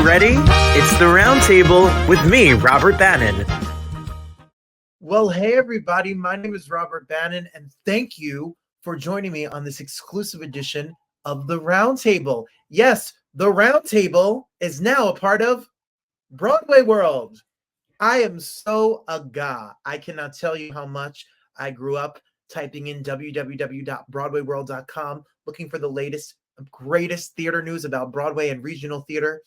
ready? It's the Roundtable with me, Robert Bannon. Well, hey, everybody. My name is Robert Bannon, and thank you for joining me on this exclusive edition of the Roundtable. Yes, the Roundtable is now a part of BroadwayWorld. I am so agah. I cannot tell you how much I grew up typing in www.broadwayworld.com, looking for the latest, greatest theater news about Broadway and regional theater.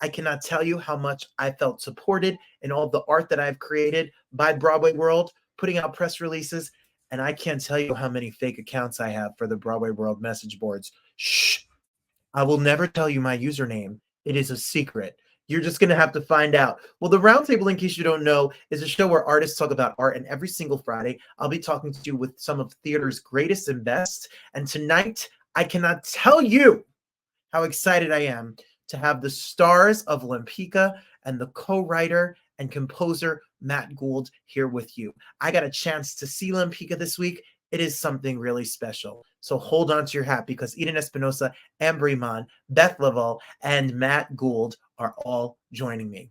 I cannot tell you how much I felt supported in all the art that I've created by Broadway World, putting out press releases, and I can't tell you how many fake accounts I have for the Broadway World message boards. Shh, I will never tell you my username. It is a secret. You're just going to have to find out. Well, the Roundtable, in case you don't know, is a show where artists talk about art, and every single Friday, I'll be talking to you with some of theater's greatest and best. And tonight, I cannot tell you how excited I am to have the stars of Lempicka and the co-writer and composer Matt Gould here with you. I got a chance to see Lempicka this week. It is something really special. So hold on to your hat, because Eden Espinosa, Amber Iman, Beth Laval, and Matt Gould are all joining me.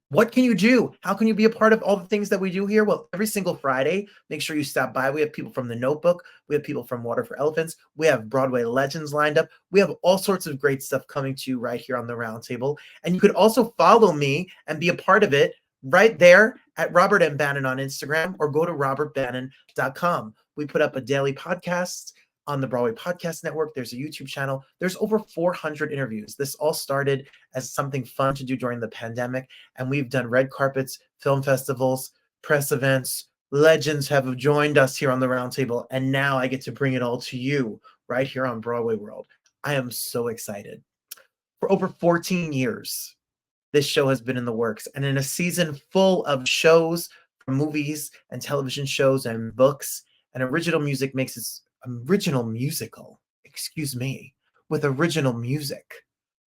What can you do? How can you be a part of all the things that we do here? Well, every single Friday, make sure you stop by. We have people from The Notebook. We have people from Water for Elephants. We have Broadway legends lined up. We have all sorts of great stuff coming to you right here on the Roundtable. And you could also follow me and be a part of it right there at Robert M. Bannon on Instagram, or go to robertbannon.com. We put up a daily podcast on the Broadway Podcast Network. There's a YouTube channel. There's over 400 interviews. This all started as something fun to do during the pandemic, and we've done red carpets, film festivals, press events. Legends have joined us here on the Roundtable, and now I get to bring it all to you right here on Broadway World. I am so excited. For over 14 years, this show has been in the works, and in a season full of shows, movies and television shows and books, and original music makes its original musical, with original music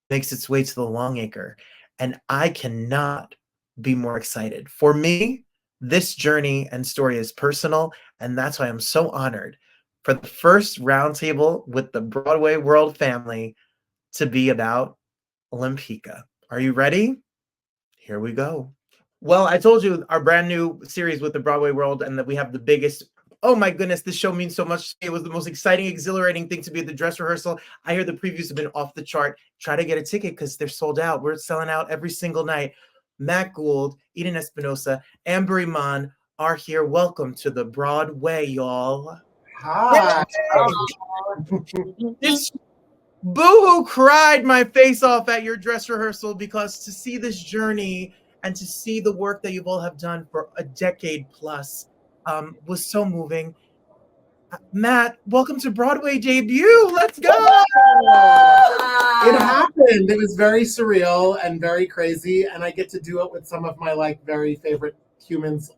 makes its way to the Longacre, and I cannot be more excited. For me, this journey and story is personal, and that's why I'm so honored for the first Roundtable with the Broadway World family to be about Lempicka. Are you ready? Here we go. Well, I told you our brand new series with the Broadway World, and that we have the biggest. Oh my goodness, this show means so much. It was the most exciting, exhilarating thing to be at the dress rehearsal. I hear the previews have been off the chart. Try to get a ticket because they're sold out. We're selling out every single night. Matt Gould, Eden Espinosa, Amber Iman are here. Welcome to the Broadway, y'all. Hi. This boo-hoo cried my face off at your dress rehearsal, because to see this journey and to see the work that you all have done for a decade plus was so moving. Matt, welcome to Broadway debut. Let's go. It happened. It was very surreal and very crazy, and I get to do it with some of my very favorite humans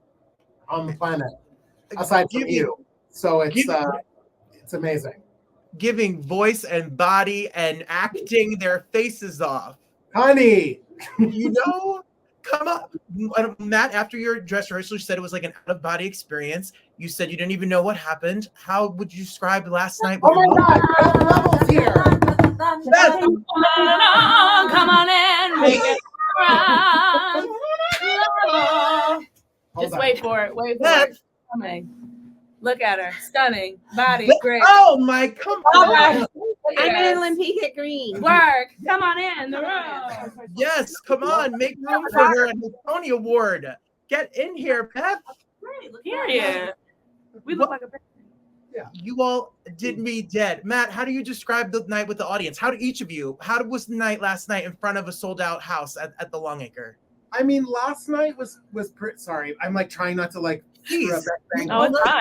on the planet, aside from you. So it's amazing. Giving voice and body and acting their faces off. Honey. Come up. Matt, after your dress rehearsal, you said it was like an out-of-body experience. You said you didn't even know what happened. How would you describe last night? Oh my God, Beth Level's here. Beth. Come on in, make it run. Just wait for it. Beth. Coming. Look at her. Stunning. Body. Great. Oh my, come on. I'm in Lempicka green. Work. Come on in the room. Yes, come on. Make room for her at the Tony Award. Get in here, Beth. Period. We look like a Yeah. You all did me dead. Matt, how do you describe the night with the audience? How was the night last night in front of a sold-out house at the Longacre? I mean, last night was pretty. Sorry, I'm trying not to screw up that thing. Oh, it's fine.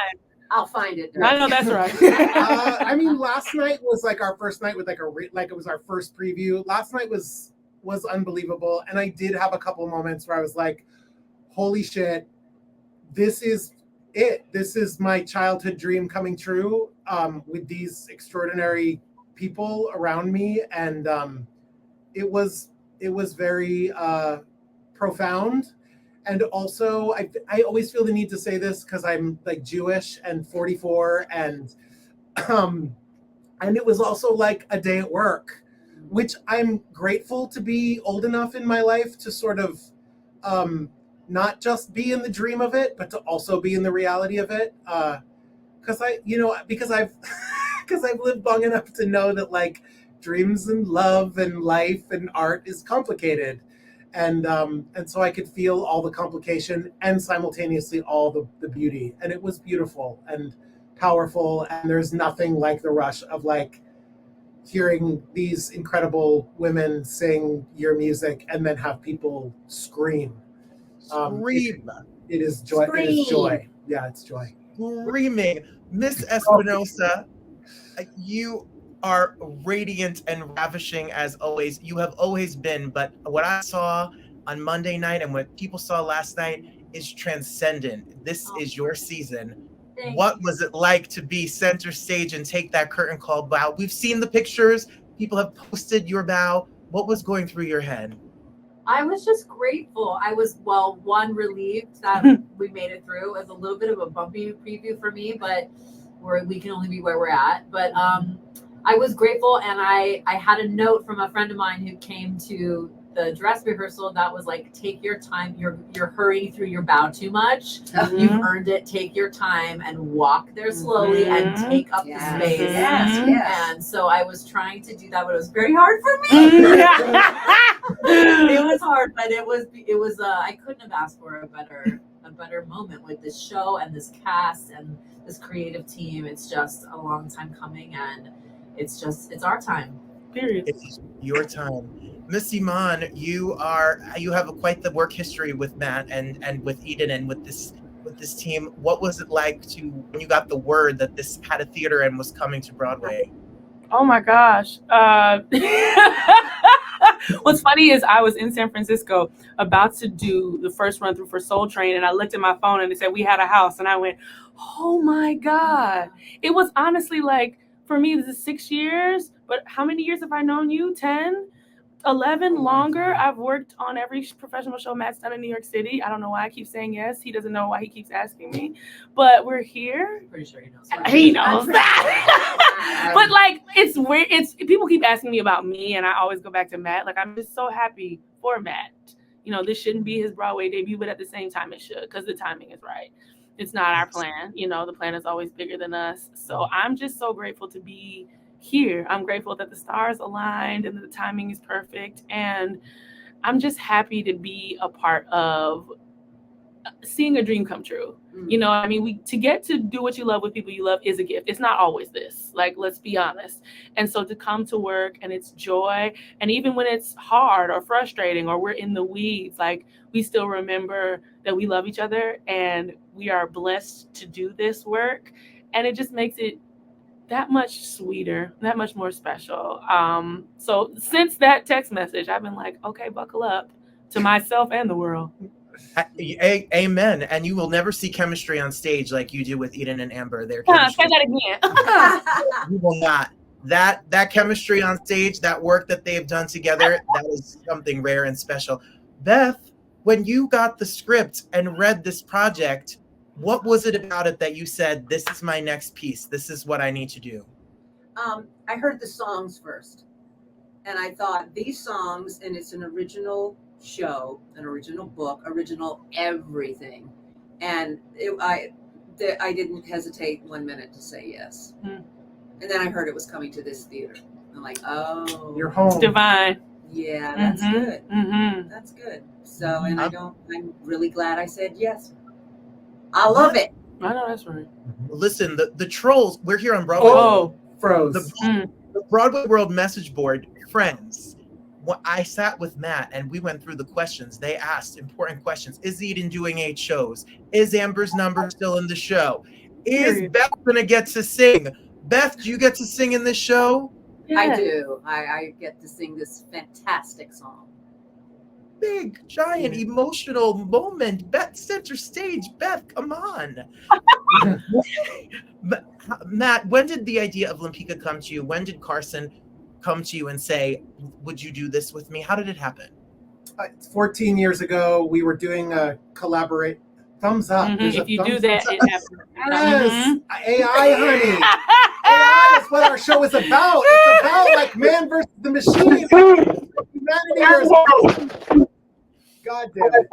I'll find it. I know that's right. I mean, last night was our first night with it was our first preview. Last night was unbelievable, and I did have a couple moments where I was like, "Holy shit, this is it! This is my childhood dream coming true." With these extraordinary people around me, and it was very profound. And also, I always feel the need to say this because I'm Jewish and 44, and it was also like a day at work. which I'm grateful to be old enough in my life to sort of not just be in the dream of it, but to also be in the reality of it. Because I've because I've lived long enough to know that like dreams and love and life and art is complicated. And so I could feel all the complication and simultaneously all the beauty. And it was beautiful and powerful. And there's nothing like the rush of like hearing these incredible women sing your music and then have people scream. Scream. It is joy. It is joy. Yeah, it's joy. Screaming. Miss Espinosa, you are radiant and ravishing as always. You have always been, but what I saw on Monday night and what people saw last night is transcendent. This is your season. What was it like to be center stage and take that curtain call bow? We've seen the pictures. People have posted your bow. What was going through your head? I was just grateful. I was, one, relieved that we made it through. It was a little bit of a bumpy preview for me, but we can only be where we're at. But I was grateful, and I had a note from a friend of mine who came to the dress rehearsal that was like, take your time. You're hurrying through your bow too much. Mm-hmm. You've earned it. Take your time and walk there slowly and take up the space. Yes. And so I was trying to do that, but it was very hard for me. It was hard, but it was I couldn't have asked for a better moment with this show and this cast and this creative team. It's just a long time coming, and it's our time. Period. It's your time. Miss Iman, you have quite the work history with Matt and with Eden and with this team. What was it like when you got the word that this had a theater and was coming to Broadway? Oh my gosh. What's funny is I was in San Francisco about to do the first run through for Soul Train, and I looked at my phone and it said we had a house, and I went, oh my God. It was honestly like, for me, this is 6 years, but how many years have I known you? 10? 11 longer. I've worked on every professional show Matt's done in New York City. I don't know why I keep saying yes. He doesn't know why he keeps asking me, but we're here. Pretty sure he knows. He knows that. But like, it's weird. People keep asking me about me, and I always go back to Matt. Like, I'm just so happy for Matt. This shouldn't be his Broadway debut, but at the same time it should, because the timing is right. It's not our plan. The plan is always bigger than us. So I'm just so grateful to be here. I'm grateful that the stars aligned and the timing is perfect. And I'm just happy to be a part of seeing a dream come true. To get to do what you love with people you love is a gift. It's not always this, like, let's be honest. And so to come to work and it's joy, and even when it's hard or frustrating or we're in the weeds, like, we still remember that we love each other and we are blessed to do this work. And it just makes it that much sweeter, that much more special. So since that text message, I've been like, okay, buckle up, to myself and the world. Amen. And you will never see chemistry on stage like you do with Eden and Amber. Say that again. You will not. That chemistry on stage, that work that they've done together, that is something rare and special. Beth, when you got the script and read this project, what was it about it that you said, this is my next piece, this is what I need to do? I heard the songs first, and I thought, these songs, and it's an original show, an original book, original everything, and I didn't hesitate 1 minute to say yes. And then I heard it was coming to this theater. I'm like, oh, You're home. Divine. Yeah, that's good. That's good. So, and I'm really glad I said yes. I love it. I know that's right. Listen, the trolls, we're here on Broadway. Oh, froze. The BroadwayWorld message board, friends. I sat with Matt and we went through the questions. They asked important questions. Is Eden doing 8 shows? Is Amber's number still in the show? Is Beth gonna get to sing? Beth, do you get to sing in this show? Yeah. I do. I get to sing this fantastic song. Big, giant, emotional moment. Beth, center stage. Beth, come on. Matt, when did the idea of Lempicka come to you? When did Carson come to you and say, would you do this with me? How did it happen? 14 years ago, we were doing a collaborate. Thumbs up. If you do that, it happens. Yes. AI, honey. AI is what our show is about. It's about like man versus the machine. Humanity versus. God damn it.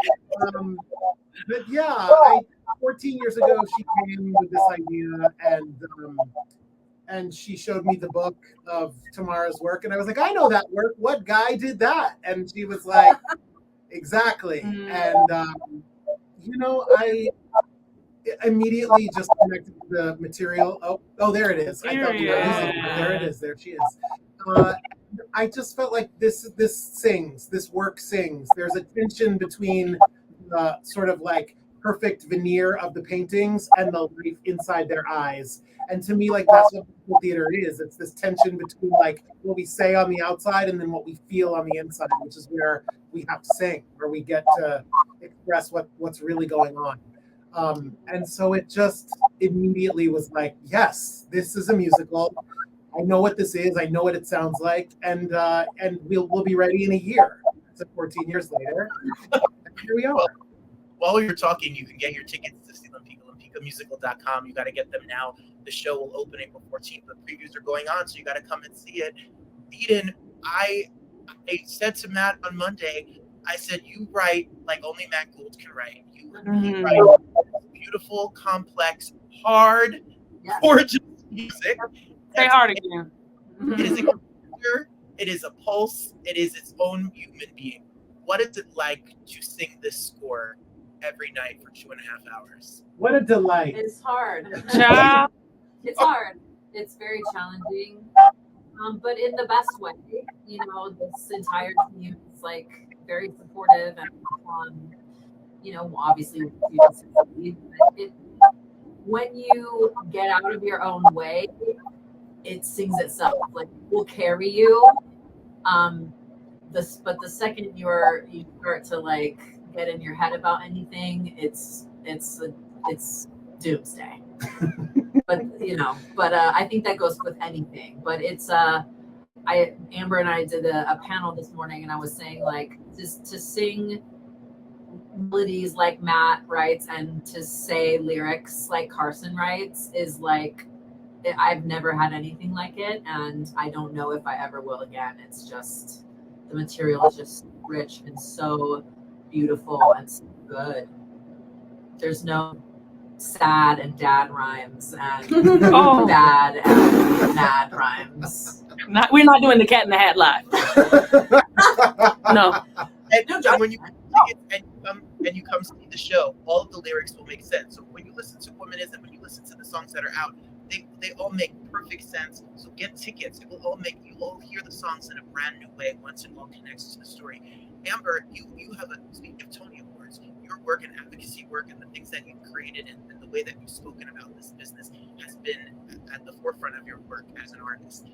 But yeah, 14 years ago, she came with this idea, and she showed me the book of Tamara's work, and I was like, I know that work. What guy did that? And she was like, exactly. And I immediately just connected to the material. Oh, there it is. I thought we were losing it. There it is. There she is. I just felt like this sings. This work sings. There's a tension between the sort of like perfect veneer of the paintings and the life inside their eyes. And to me, like that's what theater is. It's this tension between like what we say on the outside and then what we feel on the inside, which is where we have to sing, where we get to express what's really going on. And so it just immediately was like, yes, this is a musical. I know what this is. I know what it sounds like, and we'll be ready in a year. So 14 years later, here we are. Well, while you're talking, you can get your tickets to see Lempicka, LempickaMusical.com. You got to get them now. The show will open April 14th. The previews are going on, so you got to come and see it. Eden, I said to Matt on Monday, I said, you write like only Matt Gould can write. You write beautiful, complex, hard, gorgeous music. Say hard again. It is a character, it is a pulse, it is its own human being. What is it like to sing this score every night for 2.5 hours? What a delight. It's hard. Child. It's hard. It's very challenging, but in the best way. This entire team is like very supportive and obviously when you get out of your own way, it sings itself. Like will carry you. But the second you start to like get in your head about anything, it's doomsday. but I think that goes with anything. But it's Amber and I did a panel this morning, and I was saying like just to sing melodies like Matt writes and to say lyrics like Carson writes is like I've never had anything like it, and I don't know if I ever will again. It's just the material is just rich and so beautiful and so good. There's no sad and dad rhymes and bad and mad rhymes. We're not doing the Cat in the Hat live. No. And when you and you come see the show, all of the lyrics will make sense. So when you listen to Womanism, when you listen to the songs that are out, they all make perfect sense. So get tickets. It will all you all hear the songs in a brand new way once it all connects to the story. Amber, you have speaking of Tony Awards, your work and advocacy work and the things that you've created and the way that you've spoken about this business has been at the forefront of your work as an artist.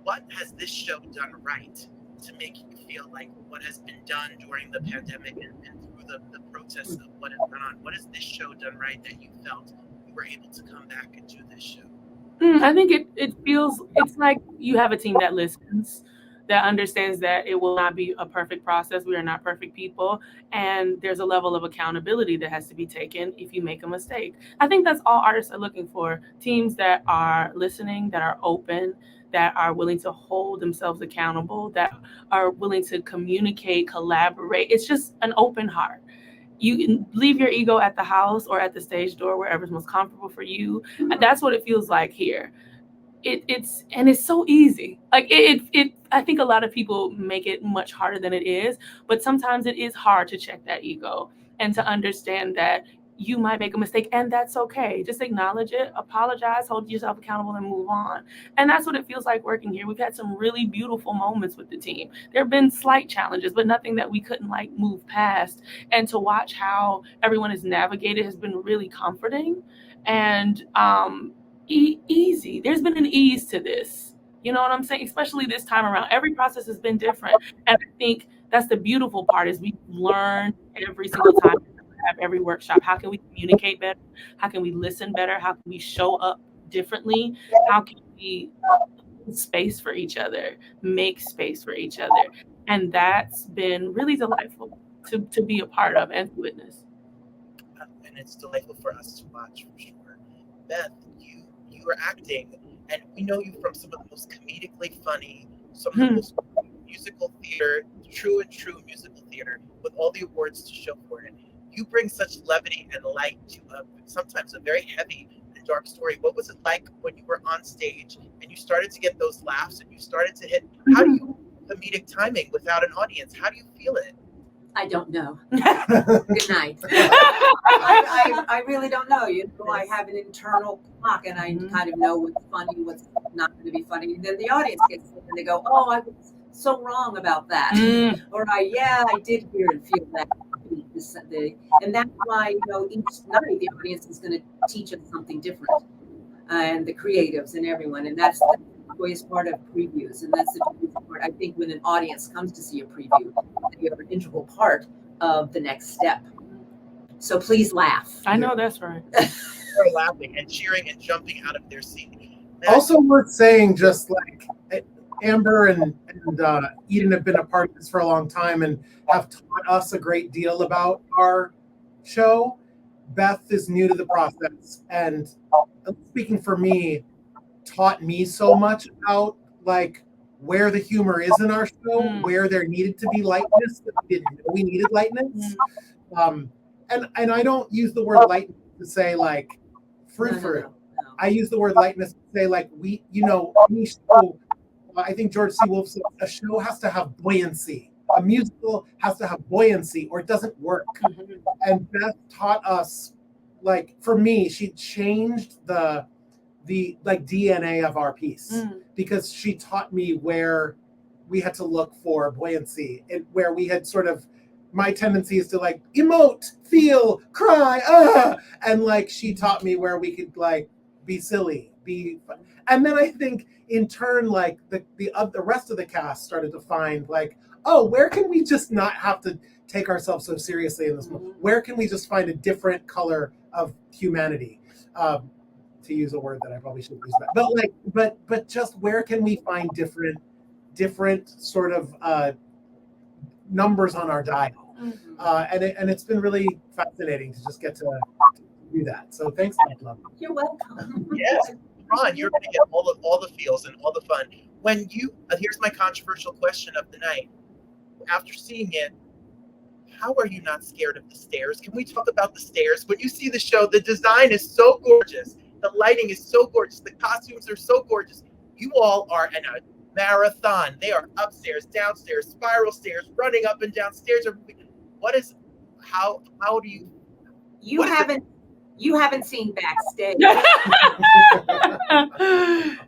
What has this show done right to make you feel like what has been done during the pandemic and through the protests of what has gone on? What has this show done right that you felt you were able to come back and do this show? I think it's like you have a team that listens, that understands that it will not be a perfect process. We are not perfect people. And there's a level of accountability that has to be taken if you make a mistake. I think that's all artists are looking for. Teams that are listening, that are open, that are willing to hold themselves accountable, that are willing to communicate, collaborate. It's just an open heart. You can leave your ego at the house or at the stage door, wherever's most comfortable for you. And that's what it feels like here. It's so easy. Like I think a lot of people make it much harder than it is, but sometimes it is hard to check that ego and to understand that you might make a mistake, and that's okay. Just acknowledge it, apologize, hold yourself accountable, and move on. And that's what it feels like working here. We've had some really beautiful moments with the team. There have been slight challenges, but nothing that we couldn't move past. And to watch how everyone has navigated has been really comforting and easy. There's been an ease to this. You know what I'm saying? Especially this time around. Every process has been different. And I think that's the beautiful part is we learn every single time. Have every workshop. How can we communicate better? How can we listen better? How can we show up differently? How can we make space for each other, make space for each other? And that's been really delightful to be a part of and to witness. And it's delightful for us to watch for sure. Beth, you are acting, And we know you from some of the most comedically funny, some of the most musical theater, true musical theater, with all the awards to show for it. You bring such levity and light to sometimes a very heavy and dark story. What was it like when you were on stage and you started to get those laughs and you started to hit? How do you comedic timing without an audience? How do you feel it? I don't know. Good night. I really don't know. I have an internal clock, and I kind of know what's funny, what's not going to be funny. And then the audience gets it, and they go, "Oh, I was so wrong about that," or I did hear and feel that. And that's why each night the audience is going to teach us something different, and the creatives and everyone, and that's the joyous part of previews, and that's the joyous part. I think when an audience comes to see a preview, they are an integral part of the next step. So please laugh. I know that's right. They're laughing and cheering and jumping out of their seat. Also worth saying, just like Amber and Eden have been a part of this for a long time and have taught us a great deal about our show. Beth is new to the process, and speaking for me, taught me so much about like where the humor is in our show, where there needed to be lightness that we didn't know we needed lightness. And I don't use the word lightness to say like frou-frou. No. I use the word lightness to say like any show, I think George C. Wolfe said a show has to have buoyancy. A musical has to have buoyancy or it doesn't work. And Beth taught us, like for me, she changed the like DNA of our piece because she taught me where we had to look for buoyancy and where we had sort of, my tendency is to like emote, feel, cry, and like she taught me where we could like be silly, be fun. And then I think in turn, like the rest of the cast started to find like, oh, where can we just not have to take ourselves so seriously in this moment? Where can we just find a different color of humanity? To use a word that I probably shouldn't use, but just where can we find different sort of numbers on our dial? And it's been really fascinating to just get to do that. So thanks, Love. You're welcome. Yes, Ron, you're going to get all the feels and all the fun. When you here's my controversial question of the night. After seeing it, how are you not scared of the stairs? Can we talk about the stairs? When you see the show, the design is so gorgeous. The lighting is so gorgeous. The costumes are so gorgeous. You all are in a marathon. They are upstairs, downstairs, spiral stairs, running up and down stairs. How do you? You haven't seen backstage.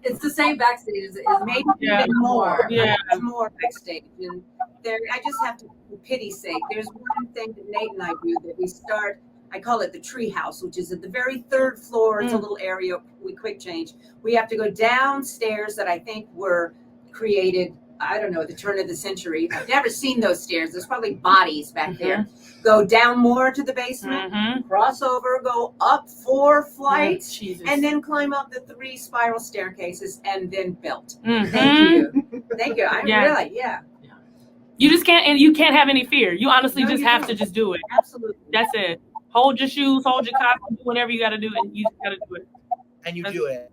It's the same backstage. It's maybe even more. Yeah. It's more backstage. And I just have to, for pity's sake, there's one thing that Nate and I do that we start. I call it the tree house, which is at the very third floor. It's a little area we quick change. We have to go downstairs that I think were created, I don't know, at the turn of the century. I've never seen those stairs. There's probably bodies back there. Go down more to the basement, cross over, go up 4 flights, and then climb up the 3 spiral staircases and then built. Thank you. Thank you. Really. You just can't, and you can't have any fear. You honestly have to just do it. Absolutely. That's it. Hold your shoes, hold your costume, do whatever you got to do, and you just got to do it. And you do it.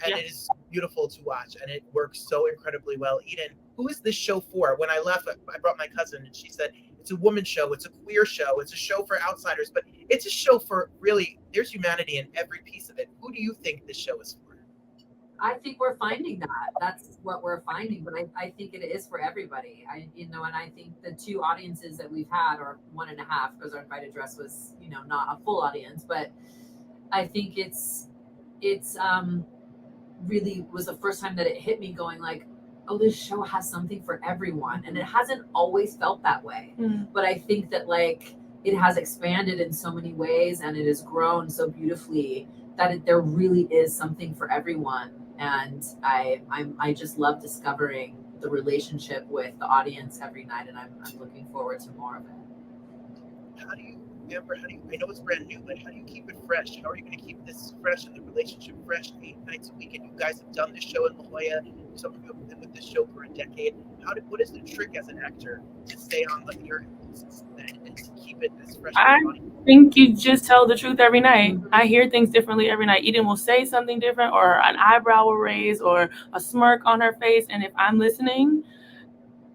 And it is beautiful to watch, and it works so incredibly well. Eden, who is this show for? When I left, I brought my cousin, and she said, it's a woman's show, it's a queer show, it's a show for outsiders, but it's a show for really, there's humanity in every piece of it. Who do you think this show is for? I think we're finding that. That's what we're finding, but I think it is for everybody. And I think the 2 audiences that we've had, or 1.5, because our invited dress was, not a full audience, but I think it's really was the first time that it hit me going like, oh, this show has something for everyone. And it hasn't always felt that way. But I think that like it has expanded in so many ways and it has grown so beautifully that there really is something for everyone. And I just love discovering the relationship with the audience every night, and I'm looking forward to more of it. How do you, Amber, I know it's brand new, but how do you keep it fresh? How are you going to keep this fresh and the relationship fresh 8 nights a week? And you guys have done this show in La Jolla. Some of you have been with this show for a decade. What is the trick as an actor to stay on your and to keep it as fresh? I think you just tell the truth every night. I hear things differently every night. Eden will say something different, or an eyebrow will raise, or a smirk on her face. And if I'm listening,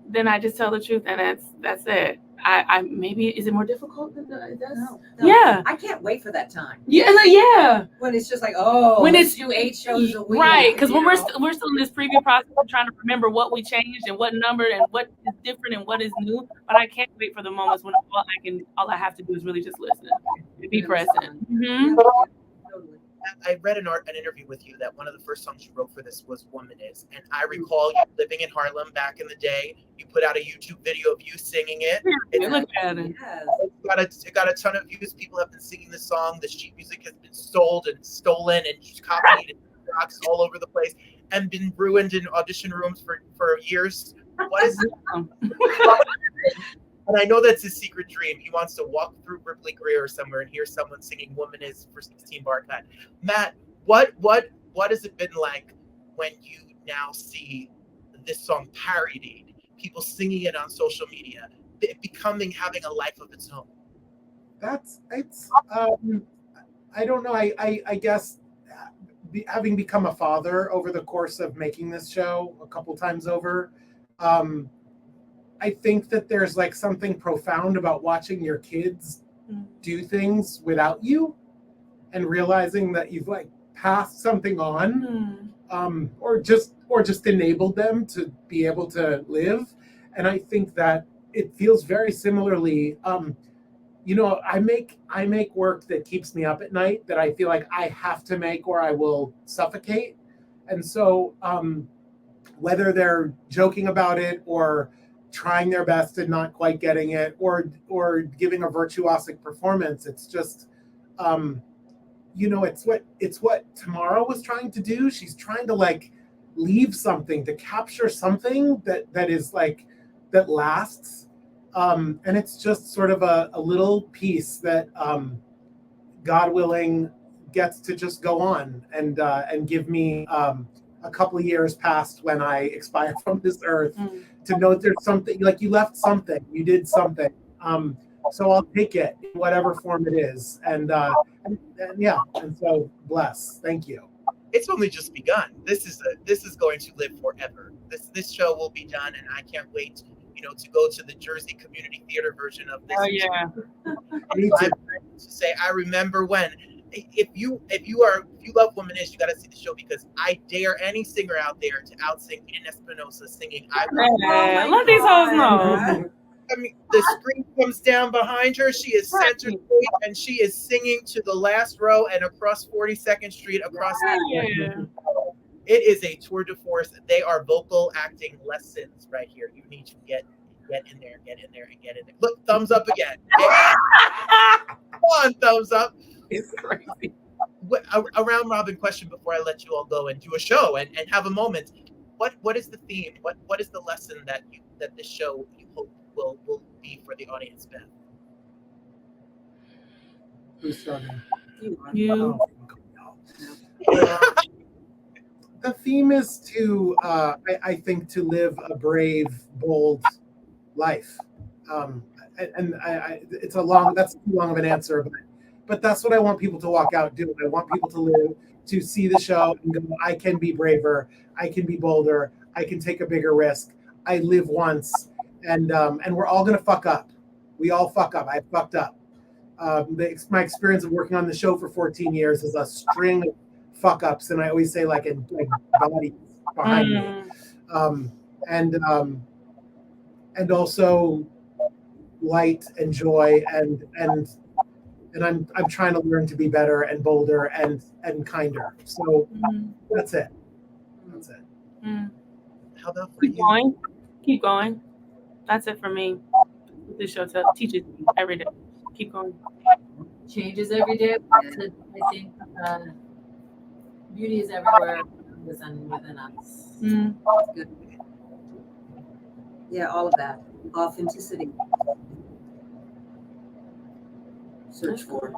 then I just tell the truth, and that's it. I maybe, is it more difficult than this? No. Yeah. I can't wait for that time. Yeah. When it's just like, oh, When let's it's- do 8 shows a week. Right, because when you we're know? we're still in this preview process of trying to remember what we changed and what numbered and what is different and what is new. But I can't wait for the moments when all I have to do is really just listen and be present. Yeah, totally. I read an interview with you that one of the first songs you wrote for this was "Woman Is," and I recall you living in Harlem back in the day. You put out a YouTube video of you singing it. Look at it. Yes. It got a ton of views. People have been singing the song. The sheet music has been sold and stolen and copied and rocks all over the place and been ruined in audition rooms for years. What is And I know that's his secret dream. He wants to walk through Ripley Greer or somewhere and hear someone singing "Woman Is" for 16 bar cut. Matt, what has it been like when you now see this song parodied, people singing it on social media, having a life of its own? I don't know. I guess having become a father over the course of making this show a couple times over, I think that there's like something profound about watching your kids do things without you and realizing that you've like passed something on, or just enabled them to be able to live. And I think that it feels very similarly. I make work that keeps me up at night that I feel like I have to make or I will suffocate. And so whether they're joking about it or trying their best and not quite getting it or giving a virtuosic performance, it's just it's what Tamara was trying to do. She's trying to like leave something, to capture something that is like that lasts. And it's just sort of a little piece that, God willing, gets to just go on and give me a couple of years past when I expire from this earth, to know that there's something, like you left something, you did something. So I'll take it in whatever form it is. And so bless. Thank you. It's only just begun. This is going to live forever. This show will be done, and I can't wait, to go to the Jersey Community Theater version of this. Oh yeah. Me too. To say, I remember when. If you love "Woman Is," you got to see the show, because I dare any singer out there to outsing Eden Espinosa singing "I Will." Let these hoes know. I mean, the screen comes down behind her. She is center stage, and she is singing to the last row and across 42nd Street across. Yeah. It is a tour de force. They are vocal acting lessons right here. You need to get in there, and get in there. Look, thumbs up again. Come on, thumbs up. It's crazy. A round robin question before I let you all go and do a show and have a moment. What is the theme? What is the lesson that this show you hope will be for the audience, Beth? Who's starting? You. The theme is to, I think, to live a brave, bold life. It's that's too long of an answer, but that's what I want people to walk out doing. I want people to live, to see the show and go, I can be braver, I can be bolder, I can take a bigger risk. I live once, and we're all gonna fuck up. We all fuck up. I fucked up. My experience of working on the show for 14 years is a string of fuck ups, and I always say like bodies behind me, and also light and joy, and I'm trying to learn to be better and bolder and kinder. So that's it. How about for Keep you? going. Keep going. That's it for me. This show teaches me every day. Keep going. Changes every day. I think beauty is everywhere within us. Good. Yeah, all of that. Authenticity. Search for.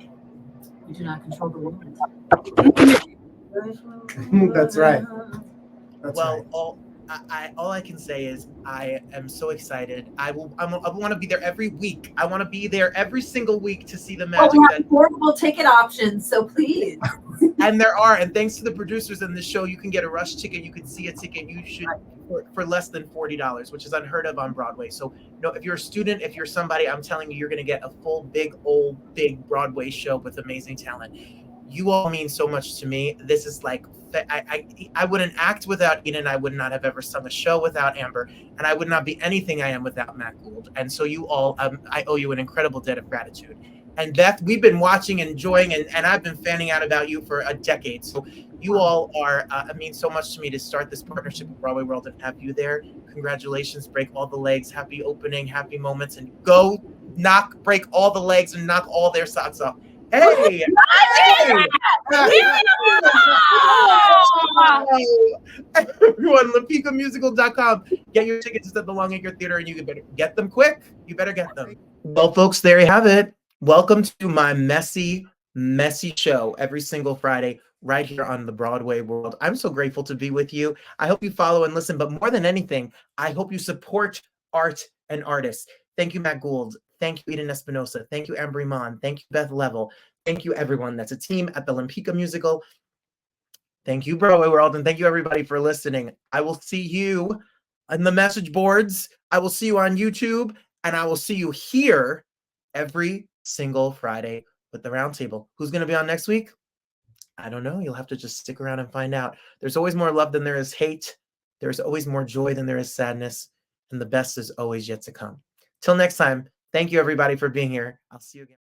We do not control the world. That's right. That's Well, right. all I can say is I am so excited. I want to be there every week. I want to be there every single week to see the Well, magic we that have affordable ticket options, so please. and there are, and thanks to the producers in the show, you can get a rush ticket. You can see a ticket. You should for less than $40, which is unheard of on Broadway. So, if you're a student, if you're somebody, I'm telling you, you're going to get a full, big Broadway show with amazing talent. You all mean so much to me. This is like, I wouldn't act without Eden. I would not have ever sung a show without Amber, and I would not be anything I am without Matt Gould. And so you all, I owe you an incredible debt of gratitude. And Beth, we've been watching, enjoying, and I've been fanning out about you for a decade. So you all are, mean so much to me to start this partnership with Broadway World and have you there. Congratulations, break all the legs, happy opening, happy moments, and go break all the legs and knock all their socks off. Hey! Everyone, LempickaMusical.com. Get your tickets that belong at your theater, and you better get them quick. You better get them. Well, folks, there you have it. Welcome to my messy show every single Friday right here on the Broadway World. I'm so grateful to be with you. I hope you follow and listen, but more than anything, I hope you support art and artists. Thank you, Matt Gould. Thank you, Eden Espinosa. Thank you, Amber Iman. Thank you, Beth Level. Thank you, everyone. That's a team at the Lempicka Musical. Thank you, Broadway World, and thank you, everybody, for listening. I will see you on the message boards. I will see you on YouTube, and I will see you here every single Friday with the Roundtable. Who's going to be on next week? I don't know. You'll have to just stick around and find out. There's always more love than there is hate. There's always more joy than there is sadness, and the best is always yet to come. Till next time, thank you, everybody, for being here. I'll see you again.